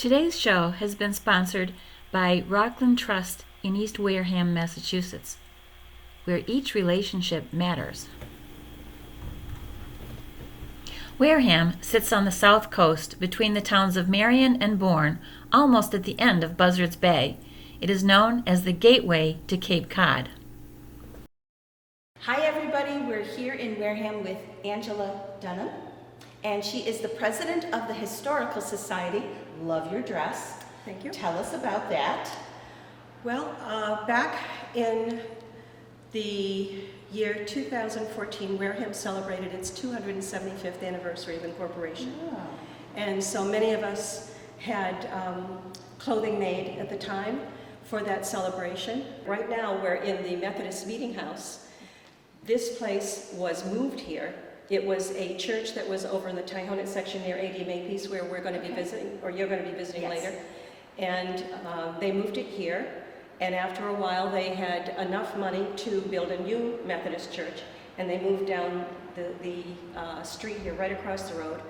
Today's show has been sponsored by Rockland Trust in East Wareham, Massachusetts, where each relationship matters. Wareham sits on the south coast between the towns of Marion and Bourne, almost at the end of Buzzards Bay. It is known as the gateway to Cape Cod. Hi everybody, we're here in Wareham with Angela Dunham, and she is the president of the Historical Society. Love your dress. Thank you. Tell us about that. Well, back in the year 2014, Wareham celebrated its 275th anniversary of incorporation. Oh. And so many of us had clothing made at the time for that celebration. Right now we're in the Methodist Meetinghouse. This place was moved here. It was a church that was over in the Tyhonet section near A.D. Makepeace, where we're going to be visiting, or you're going to be visiting later. And they moved it here. And after a while, they had enough money to build a new Methodist church, and they moved down the street here, right across the road.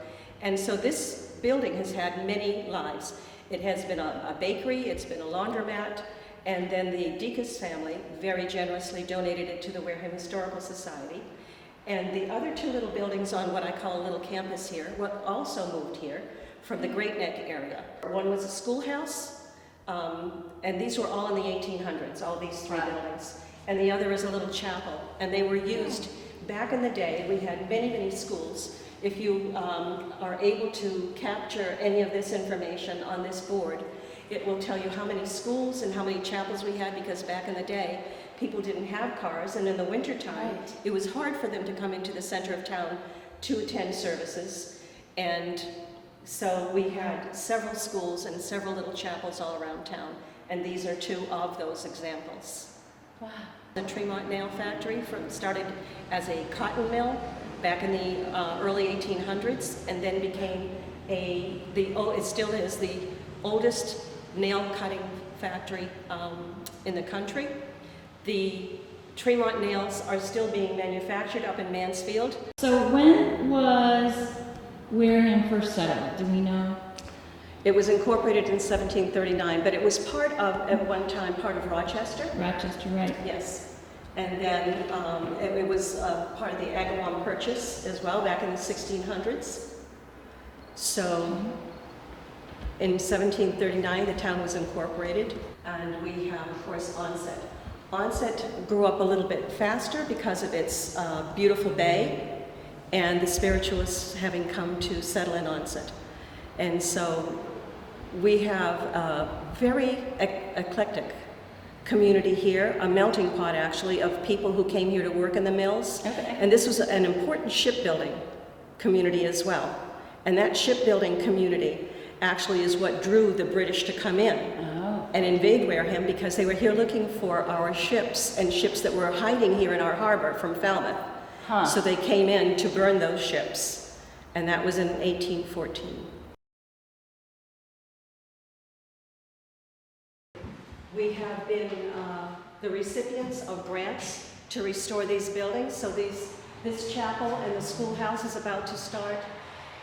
And so this building has had many lives. It has been a bakery, it's been a laundromat, and then the Deacus family very generously donated it to the Wareham Historical Society. And the other two little buildings on what I call a little campus here were also moved here from the Great Neck area. One was a schoolhouse, and these were all in the 1800s, all these three buildings. And the other is a little chapel, and they were used back in the day. We had many, many schools. If you are able to capture any of this information on this board, it will tell you how many schools and how many chapels we had, because back in the day, people didn't have cars, and in the wintertime, it was hard for them to come into the center of town to attend services. And so we had several schools and several little chapels all around town, and these are two of those examples. Wow. The Tremont Nail Factory started as a cotton mill back in the early 1800s, and then became it still is the oldest nail cutting factory in the country. The Tremont nails are still being manufactured up in Mansfield. So when was Wareham first settled? Do we know? It was incorporated in 1739, but it was part of, at one time, part of Rochester. Rochester, right. Yes. And then it was part of the Agawam Purchase as well, back in the 1600s. So in 1739, the town was incorporated, and we have, of course, Onset. Onset grew up a little bit faster because of its beautiful bay and the spiritualists having come to settle in Onset. And so we have a very eclectic community here, a melting pot actually of people who came here to work in the mills. Okay. And this was an important shipbuilding community as well. And that shipbuilding community actually is what drew the British to come in and invade Wareham, because they were here looking for our ships and ships that were hiding here in our harbor from Falmouth. So they came in to burn those ships, and that was in 1814. We have been the recipients of grants to restore these buildings. So this chapel and the schoolhouse is about to start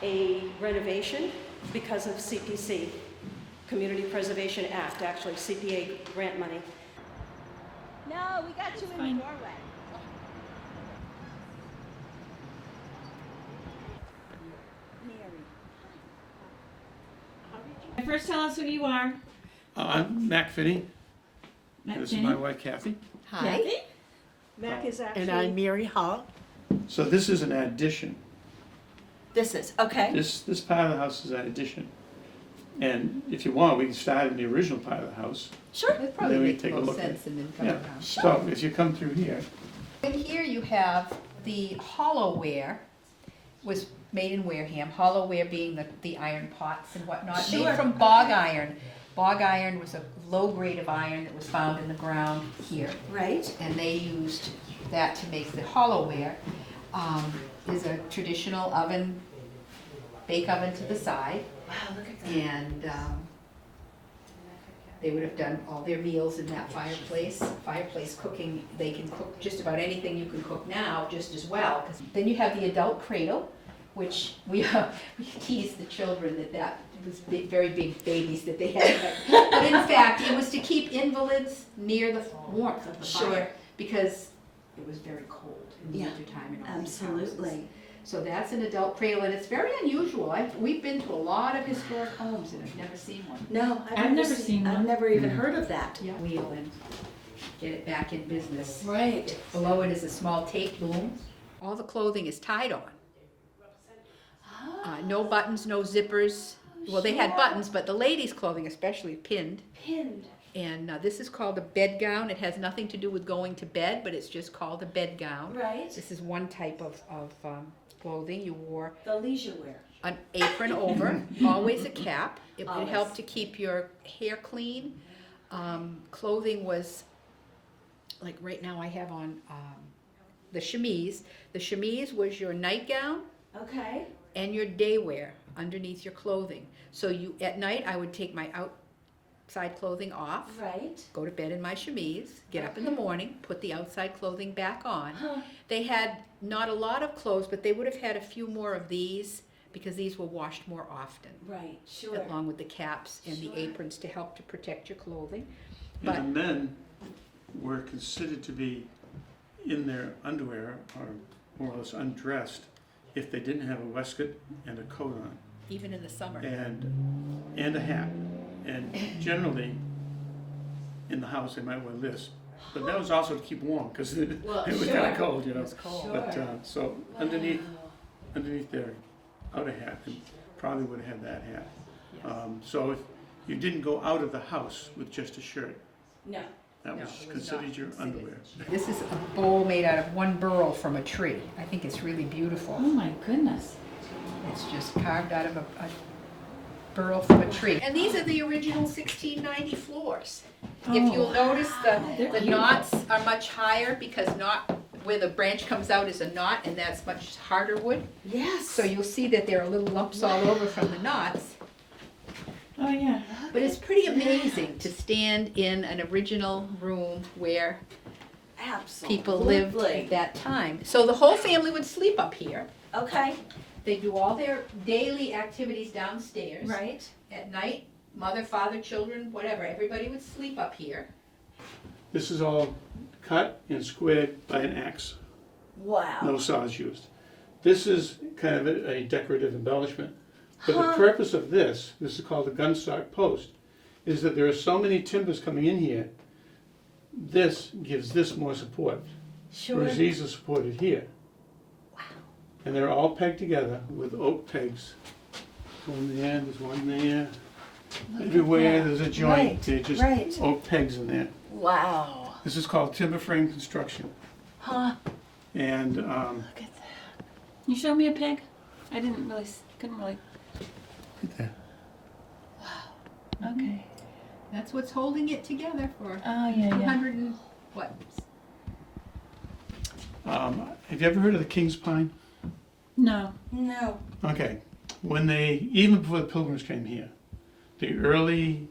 a renovation because of CPC. Community Preservation Act, actually, CPA grant money. No, we got you in the doorway. First, tell us who you are. I'm Mac Finney. Matt This Finney. is my wife, Kathy. Hi. Mac is actually... And I'm Mary Hall. So this is an addition. This is, okay. This part of the house is an addition. And if you want, we can start in the original part of the house. Sure. It And probably then we makes take a most look at sense and then come Yeah. around. So if you come through here, In here you have the hollowware was made in Wareham, hollowware being the iron pots and whatnot, Sure. made from bog iron. Bog iron was a low grade of iron that was found in the ground here. Right. And they used that to make the hollowware. Is a traditional oven, bake oven to the side. Wow, look at that. And they would have done all their meals in that fireplace. Fireplace cooking, they can cook just about anything you can cook now just as well. 'Cause then you have the adult cradle, which we teased the children that was very big babies that they had. But in fact, it was to keep invalids near the warmth of the fire, because it was very cold in the wintertime in all these houses. Absolutely. So that's an adult cradle, and it's very unusual. We've been to a lot of historic homes, and I've never seen one. No, I've never seen I've one. never even heard of that. Yeah. Wheel and get it back in business. Right. Below it is a small tape loom. All the clothing is tied on. No buttons, no zippers. Well, they had buttons, but the ladies' clothing especially pinned. Pinned. And this is called a bed gown. It has nothing to do with going to bed, but it's just called a bed gown. Right. This is one type of clothing. You wore The leisure wear. an apron over, always a cap. It would Always. help to keep your hair clean. Clothing was, like right now I have on the chemise. The chemise was your nightgown Okay. and your day wear underneath your clothing. So at night I would take my outside clothing off, Right. go to bed in my chemise, get up in the morning, put the outside clothing back on. Huh. They had not a lot of clothes, but they would have had a few more of these because these were washed more often, Right. Sure. along with the caps and the Sure. aprons to help to protect your clothing. And the men were considered to be in their underwear or more or less undressed if they didn't have a waistcoat and a coat on Even in the summer. and a hat. And generally, in the house, they might wear this. But that was also to keep warm because it Well, was sure. kind of cold, you It know. was cold. Sure. But so underneath their outer hat, they probably would have had that hat. Yes. So if you didn't go out of the house with just a shirt, No. that No, was it was considered not your considered. underwear. This is a bowl made out of one burl from a tree. I think it's really beautiful. Oh my goodness. It's just carved out of a burl from a tree. And these are the original 1690 floors. If you'll notice, the knots are much higher because where the branch comes out is a knot, and that's much harder wood. Yes. So you'll see that there are little lumps all over from the knots. Oh yeah. But it's pretty amazing to stand in an original room where Absolutely. people lived at that time. So the whole family would sleep up here. Okay. They do all their daily activities downstairs. Right. At night, mother, father, children, whatever, everybody would sleep up here. This is all cut and squared by an axe. Wow. No saws used. This is kind of a decorative embellishment. But the Huh. purpose of this is called a gunstock post, is that there are so many timbers coming in here, this gives this more support. Sure. Whereas these are supported here. Wow. And they're all pegged together with oak pegs. One there, there's one there. Everywhere there's a joint, Right, they're just right. oak pegs in there. Wow. This is called timber frame construction. Huh. And Look at that. You show me a pig? I couldn't really. there. Okay. That's what's holding it together for Oh yeah, 200 and what? Have you ever heard of the king's pine? No. No. Okay, even before the Pilgrims came here, the early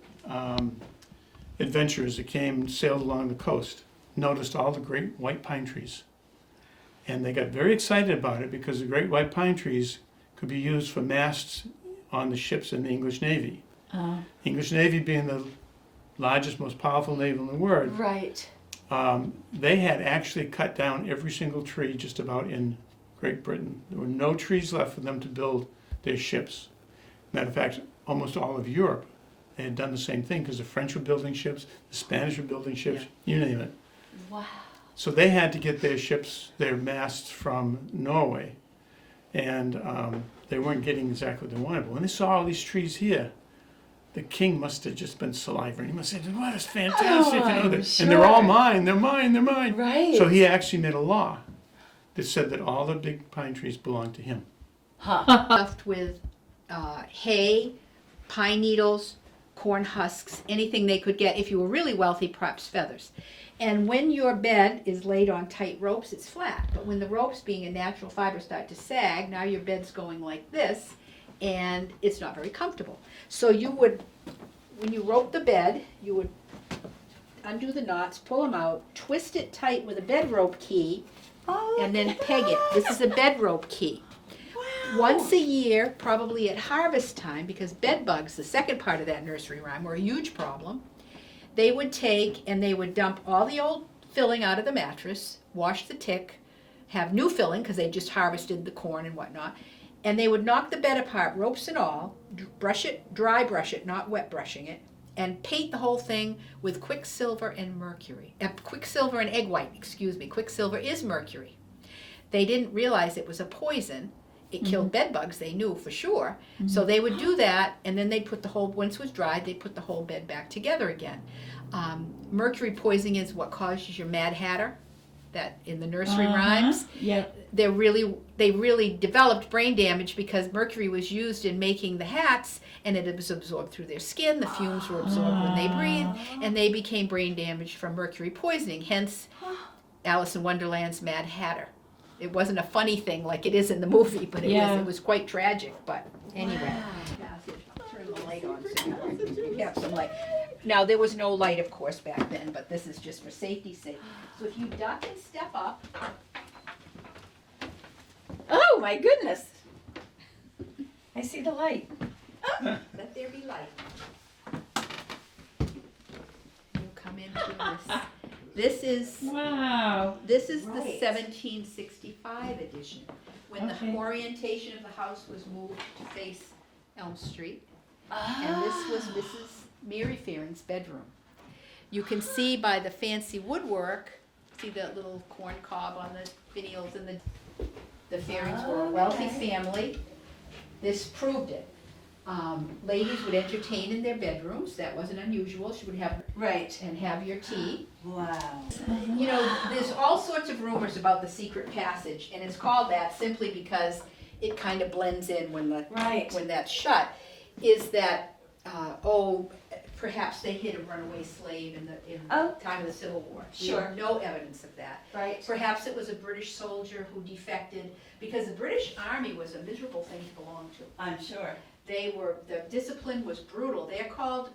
adventurers that sailed along the coast, noticed all the great white pine trees. And they got very excited about it because the great white pine trees could be used for masts on the ships in the English Navy. English Navy being the largest, most powerful navy in the world, Right. they had actually cut down every single tree just about in Great Britain. There were no trees left for them to build their ships. Matter of fact, almost all of Europe, they had done the same thing because the French were building ships, the Spanish were building ships, you name it. Wow. So they had to get their ships, their masts from Norway, and they weren't getting exactly what they wanted. But when they saw all these trees here, the king must have just been salivating. He must have said, "Wow, that's fantastic!" I'm And they're all sure. mine. They're mine. They're mine. Right. So he actually made a law that said that all the big pine trees belonged to him. Huh. Stuffed with hay, pine needles, corn husks, anything they could get. If you were really wealthy, perhaps feathers. And when your bed is laid on tight ropes, it's flat. But when the ropes, being a natural fiber, start to sag, now your bed's going like this, and it's not very comfortable. So you would, when you rope the bed, you would undo the knots, pull them out, twist it tight with a bed rope key, Oh, and then look at peg it. that. This is a bed rope key. Once a year, probably at harvest time, because bed bugs, the second part of that nursery rhyme, were a huge problem, they would take and they would dump all the old filling out of the mattress, wash the tick, have new filling because they just harvested the corn and whatnot, and they would knock the bed apart, ropes and all, brush it, dry brush it, not wet brushing it, and paint the whole thing with quicksilver and mercury. Quicksilver and egg white, excuse me. Quicksilver is mercury. They didn't realize it was a poison. It killed bed bugs, they knew for sure. So they would do that, and then they'd put the whole, once it was dried, they'd put the whole bed back together again. Mercury poisoning is what causes your Mad Hatter, that in the nursery rhymes. Yeah. They really developed brain damage because mercury was used in making the hats, and it was absorbed through their skin. The fumes were absorbed when they breathed, and they became brain damaged from mercury poisoning. Hence, Alice in Wonderland's Mad Hatter. It wasn't a funny thing like it is in the movie, but it was quite tragic. But anyway, turn the light on so you have some light. Now there was no light, of course, back then, but this is just for safety's sake. So if you duck and step up. Oh my goodness. I see the light. Let there be light. You'll come in through this. This is Wow. the Right. 1765 edition, when Okay. the orientation of the house was moved to face Elm Street. And this was Mrs. Mary Fearing's bedroom. You can see by the fancy woodwork, see the little corn cob on the finials, and the Fearings were a wealthy family. This proved it. Ladies would entertain in their bedrooms. That wasn't unusual. She would have Right. and have your tea. Wow. You know, there's all sorts of rumors about the secret passage, and it's called that simply because it kind of blends in when Right. when that's shut. Is that perhaps they hid a runaway slave in the Oh. time of the Civil War. We Sure. have no evidence of that. Right. Perhaps it was a British soldier who defected, because the British Army was a miserable thing to belong to. I'm sure. The discipline was brutal. They're called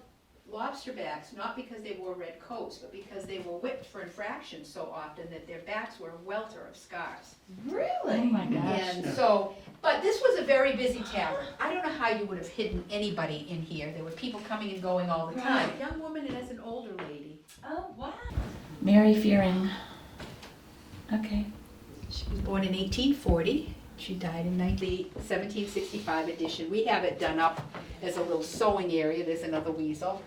lobsterbacks, not because they wore red coats, but because they were whipped for infractions so often that their backs were a welter of scars. Really? Oh my gosh. And so, but this was a very busy tavern. I don't know how you would have hidden anybody in here. There were people coming and going all the time. Right. A young woman and as an older lady. Oh, wow. Mary Fearing. Okay. She was born in 1840. She died in the 1765 edition. We have it done up as a little sewing area. There's another weasel.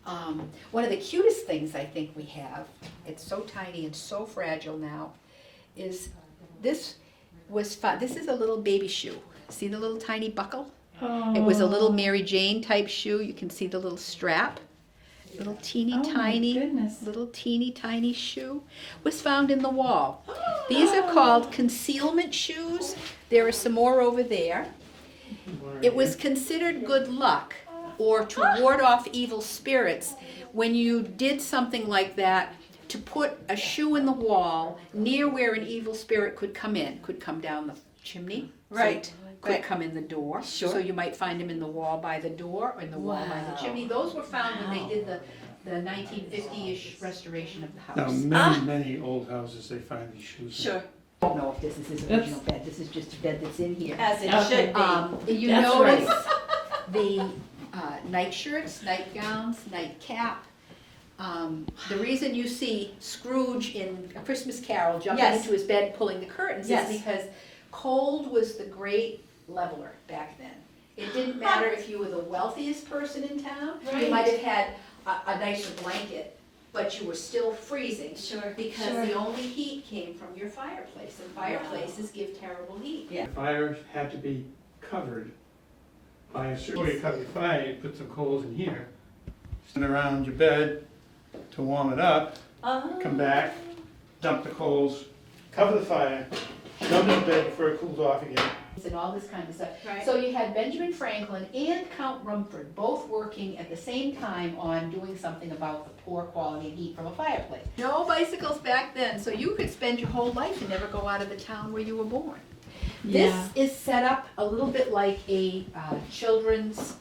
One of the cutest things I think we have, it's so tiny and so fragile now, is this was fun. This is a little baby shoe. See the little tiny buckle? It was a little Mary Jane type shoe. You can see the little strap. Little teeny tiny shoe was found in the wall. These are called concealment shoes. There are some more over there. It was considered good luck or to ward off evil spirits when you did something like that, to put a shoe in the wall near where an evil spirit could come in, could come down the chimney. Right. Could Right. come in the door. Sure. So you might find him in the wall by the door or in the wall by the Wow. chimney. Those were found when they did the 1950-ish restoration of the Now, house. many old houses, they find these shoes. Sure. I don't know if this is his original bed. This is just a bed that's in here. As it Okay. should be. You That's notice the nightshirts, nightgowns, nightcap. The reason you see Scrooge in A Christmas Carol jumping Yes. into his bed pulling the curtains Yes. is because cold was the great leveler back then. It didn't matter if you were the wealthiest person in town. You Right. might have had a nicer blanket, but you were still freezing. Sure. Because Sure. the only heat came from your fireplace, and fireplaces give terrible heat. Yeah. The fire had to be covered by a certain, before you cover the fire, you put some coals in here, stand around your bed to warm it up, come back, dump the coals, cover the fire, jump in bed before it cools off again. And all this kind of stuff. Right. So you had Benjamin Franklin and Count Rumford both working at the same time on doing something about the poor quality of heat from a fireplace. No bicycles back then, so you could spend your whole life and never go out of the town where you were born. Yeah. This is set up a little bit like a children's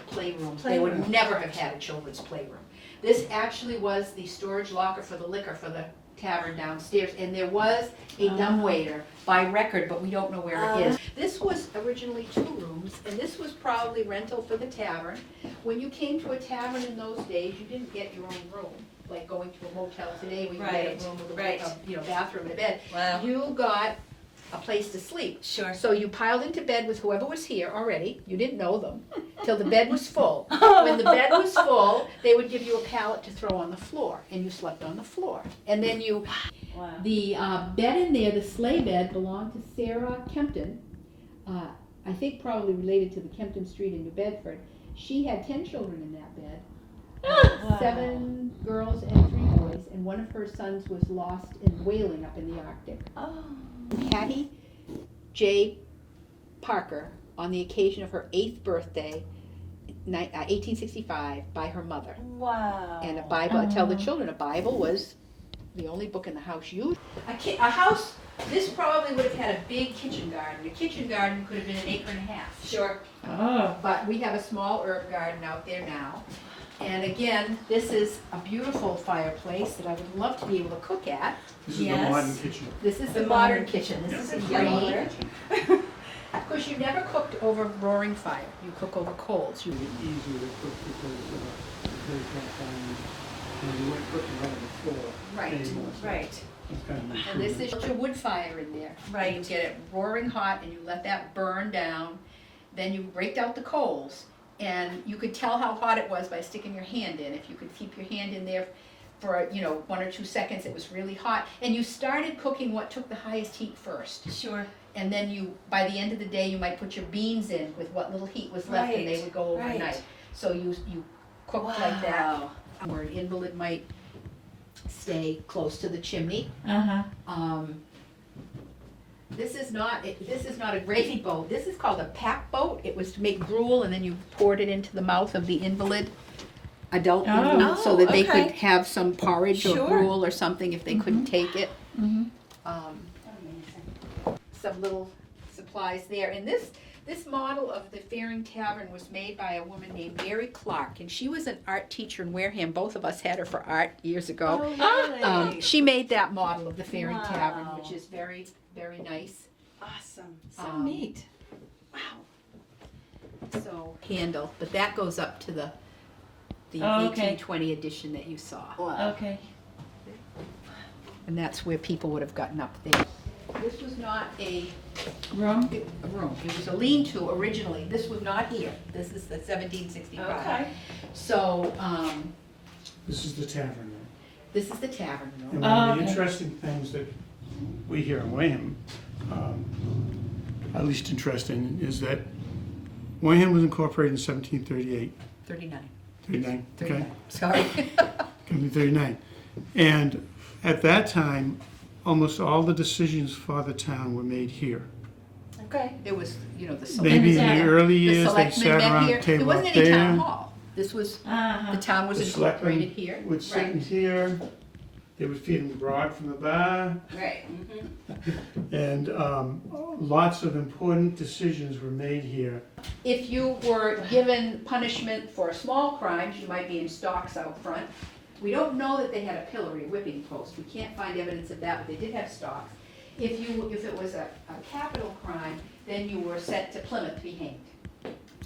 playroom. They would never have had a children's playroom. This actually was the storage locker for the liquor for the Tavern downstairs, and there was a dumbwaiter by record, but we don't know where it is. This was originally 2 rooms, and this was probably rental for the tavern. When you came to a tavern in those days, you didn't get your own room, like going to a motel today where you get a room with a bathroom and a bed. Wow. You got a place to sleep. Sure. So you piled into bed with whoever was here already. You didn't know them till the bed was full. When the bed was full, they would give you a pallet to throw on the floor, and you slept on the floor. And then you, Wow. the bed in there, the sleigh bed, belonged to Sarah Kempton. I think probably related to the Kempton Street in New Bedford. She had 10 children in that bed. Wow. 7 girls and 3 boys, and one of her sons was lost in whaling up in the Arctic. Oh. Hattie J. Parker, on the occasion of her 8th birthday, 1865, by her mother. Wow. And a Bible, tell the children, a Bible was the only book in the house used. A house, this probably would have had a big kitchen garden. The kitchen garden could have been 1.5 acres. Sure. Oh. But we have a small herb garden out there now. And again, this is a beautiful fireplace that I would love to be able to cook at. This is the Yes. modern kitchen. This is the The modern modern kitchen. This is a Yellow. green. Of course, you never cooked over roaring fire. You cook over coals. It's easier to cook because they can't find, you weren't cooking right on the floor Right. anymore. So Right. it's kind of And this is your wood fire in there. Right. And you get it roaring hot and you let that burn down. Then you raked out the coals. And you could tell how hot it was by sticking your hand in. If you could keep your hand in there for, 1 or 2 seconds, it was really hot. And you started cooking what took the highest heat first. Sure. And then you, by the end of the day, you might put your beans in with what little heat was left, and they Right, would go overnight. right. So you cooked like that. Wow. Where an invalid might stay close to the chimney. Uh-huh. This is not a gravy boat. This is called a pack boat. It was to make gruel, and then you poured it into the mouth of the invalid, adult invalid, so that they okay. could have some porridge or Sure. gruel or something if they couldn't take it. Mhm. Some little supplies there. And this model of the Fearing Tavern was made by a woman named Mary Clark, and she was an art teacher in Wareham. Both of us had her for art years ago. Oh, really? She made that model of the Fearing Tavern, Wow. which is very, very nice. Awesome. So Neat. So handle, but that goes up to the Oh, okay. 1820 edition that you saw. Okay. And that's where people would have gotten up there. This was not a Room? room. It was a lean-to originally. This was not here. This is the 1765. Okay. So, This is the tavern room. this is the tavern room. And one of the okay. interesting things that we here in Wareham are least interested in is that Wareham was incorporated in 1738. 39. 39, okay? 39. Sorry. 39. And at that time, almost all the decisions for the town were made here. Okay. It was, the Maybe in the selectmen- early the years, they selectmen sat met around here. the table There up wasn't any town there. hall. This was, Uh-huh. the town was The incorporated selectmen here. would sit in Right. here, they would feed them grog from the bar, Right. and lots of important decisions were made here. If you were given punishment for small crimes, you might be in stocks out front. We don't know that they had a pillory whipping post. We can't find evidence of that, but they did have stocks. If it was a capital crime, then you were sent to Plymouth to be hanged.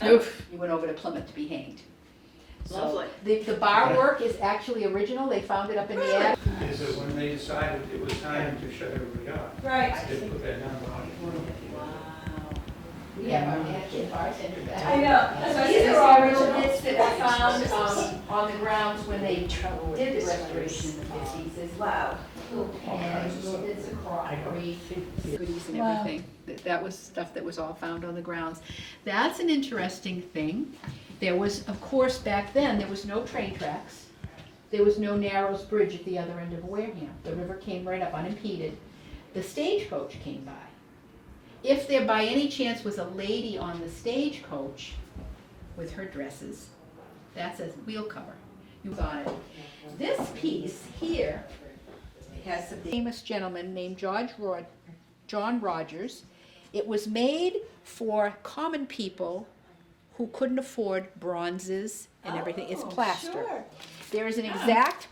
Oof. You went over to Plymouth to be hanged. So Lovely. the bar work is actually original. They found it up in the attic. Is that when they decided it was time to shut everybody off, Right. they put that number on it. Wow. We have our napkin bartender back. I know. So These are all original bits that were found on the grounds when they did the restoration in the 50s. Wow. And little bits of crockery, goodies and Wow. everything. That was stuff that was all found on the grounds. That's an interesting thing. There was, of course, back then, there was no train tracks. There was no Narrows Bridge at the other end of Wareham. The river came right up unimpeded. The stagecoach came by. If there by any chance was a lady on the stagecoach with her dresses, that's a wheel cover. You got it. This piece here has a famous gentleman named John Rogers. It was made for common people who couldn't afford bronzes and everything. It's plaster. Sure. There is an exact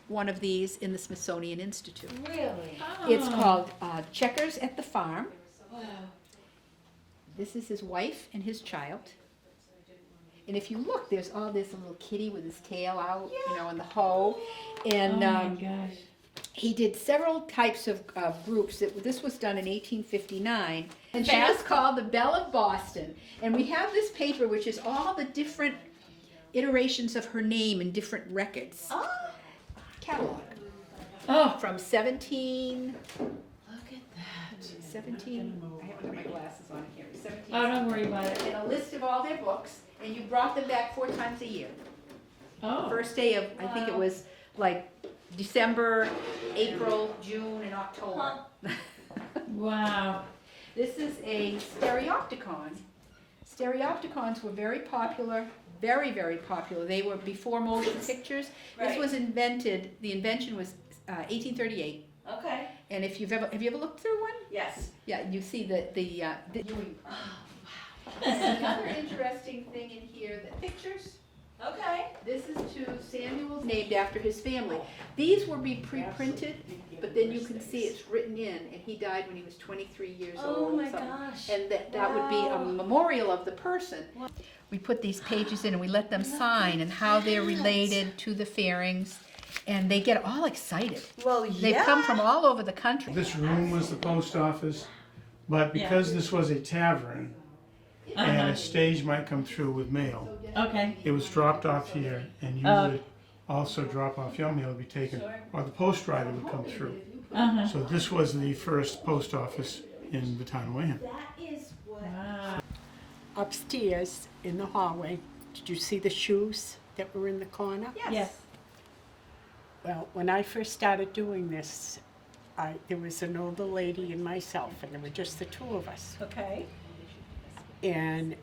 one of these in the Smithsonian Institute. Really? It's called Checkers at the Farm. This is his wife and his child. And if you look, there's all this little kitty with his tail out, you know, in the hoe. And gosh. he did several types of groups. This was done in 1859. And she was called the Belle of Boston. And we have this paper, which is all the different iterations of her name in different records. Oh, Catalog. Oh, From 17... look at that. 17, I haven't got my glasses on here, 17. Oh, don't worry about it. And a list of all their books, and you brought them back 4 times a year. Oh. First day of, I think it Wow. was like December, April, June, and October. Wow. This is a stereopticon. Stereopticons were very popular, very, very popular. They were before motion pictures. This Right. was invented, the invention was 1838. okay. And if have you ever looked through one? Yes. Yeah, you see the viewing. Another interesting thing in here, the pictures. Okay. This is to Samuel's, named after his family. These will be pre-printed, but then you can see it's written in, and he died when he was 23 years Oh old. my something. gosh. And that would be a memorial of the person. We put these pages in and we let them sign and how they're related to the Fearings, and they get all excited. Well, They've come from all over the country. This room was the post office, but because this was a tavern and a stage might come through with mail, Okay. it was dropped off here, and you would also drop off your mail to be taken, or the post rider would come through. Uh-huh. So this was the first post office in the town of Wareham. That is what. Wow. Upstairs in the hallway, did you see the shoes that were in the corner? Yes. Well, when I first started doing this, there was an older lady and myself, and there were just the 2 of us. Okay. And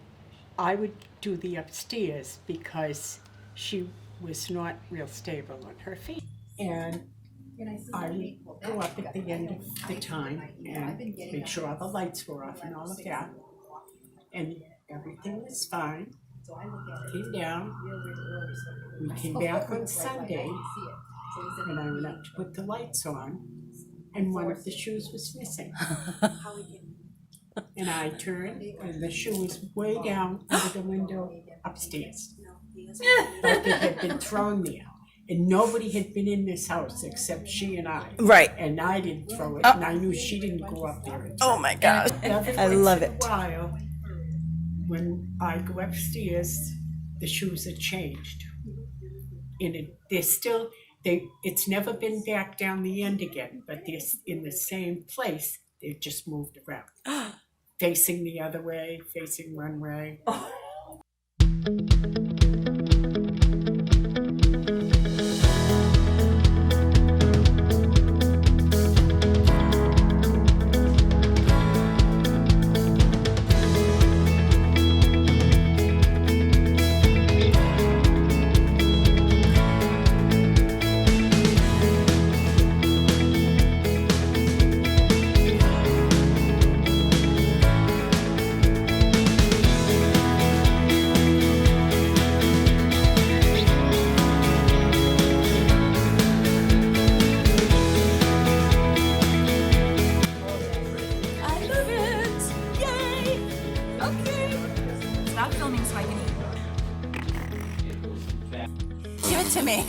I would do the upstairs because she was not real stable on her feet. And I would go up at the end of the time and make sure all the lights were off and all of that. And everything was fine. Came down. We came back on Sunday, and I went up to put the lights on, and one of the shoes was missing. And I turned, and the shoe was way down under the window upstairs. Like it had been thrown there. And nobody had been in this house except she and I. Right. And I didn't throw it, and I knew she didn't go up there and Oh my gosh. I love it. While, when I go upstairs, the shoes are changed. And it's never been back down the end again, but they're in the same place. They've just moved around. Facing the other way, facing one way. I love it. Yay. Okay. Stop filming so I can eat. Give it to me.